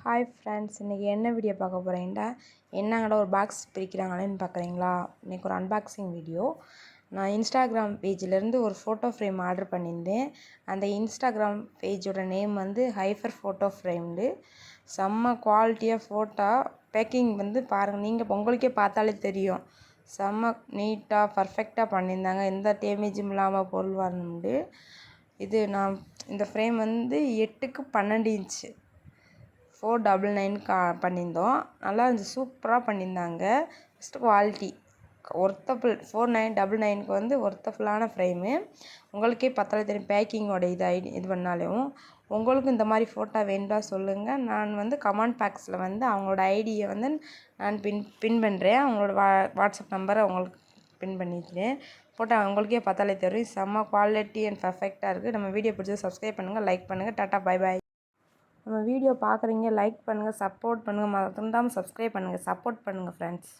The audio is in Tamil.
ஹாய் ஃப்ரெண்ட்ஸ், இன்றைக்கி என்ன வீடியோ பார்க்க போகிறீங்கன்னா என்னங்கடா ஒரு பாக்ஸ் பிரிக்கிறாங்களேன்னு பார்க்குறீங்களா? இன்றைக்கி ஒரு அன்பாக்சிங் வீடியோ. நான் இன்ஸ்டாகிராம் பேஜிலேருந்து ஒரு ஃபோட்டோ ஃப்ரேம் ஆர்டர் பண்ணியிருந்தேன். அந்த இன்ஸ்டாகிராம் பேஜோட நேம் வந்து ஹைஃபர் ஃபோட்டோ ஃப்ரேம்டு. செம்ம குவாலிட்டியாக ஃபோட்டோ பேக்கிங் வந்து பாருங்கள், நீங்கள் உங்களுக்கே பார்த்தாலே தெரியும். செம்ம நீட்டாக பர்ஃபெக்டாக பண்ணியிருந்தாங்க, எந்த டேமேஜும் இல்லாமல் பொருள் வரணுண்டு. இந்த ஃப்ரேம் வந்து 8x 12 இன்ச்சு 499 பண்ணியிருந்தோம். நல்லா இருந்துச்சு, சூப்பராக பண்ணியிருந்தாங்க. First quality ஒர்த்தஃபுல். 4999க்கு வந்து ஒர்த்தஃபுல்லான ஃப்ரேமு. உங்களுக்கே பார்த்தாலே தெரியும் பேக்கிங்கோட இது பண்ணாலும். உங்களுக்கும் இந்த மாதிரி ஃபோட்டோ வேணும்னா சொல்லுங்கள். நான் வந்து கமெண்ட் பாக்ஸில் வந்து அவங்களோட ஐடியை வந்து நான் பின் பண்ணுறேன். அவங்களோட வாட்ஸ்அப் நம்பரை உங்களுக்கு பின் பண்ணிக்கிறேன். ஃபோட்டோ உங்களுக்கே பார்த்தாலே தெரியும், செம்ம குவாலிட்டி அண்ட் பர்ஃபெக்டாக இருக்குது. நம்ம வீடியோ பிடிச்சது சப்ஸ்கிரைப் பண்ணுங்கள், லைக் பண்ணுங்கள். Tata bye bye. நம்ம வீடியோ பார்க்குறீங்க, லைக் பண்ணுங்கள், சப்போர்ட் பண்ணுங்கள், மறக்காம சப்ஸ்கிரைப் பண்ணுங்கள், சப்போர்ட் பண்ணுங்கள் ஃப்ரெண்ட்ஸ்.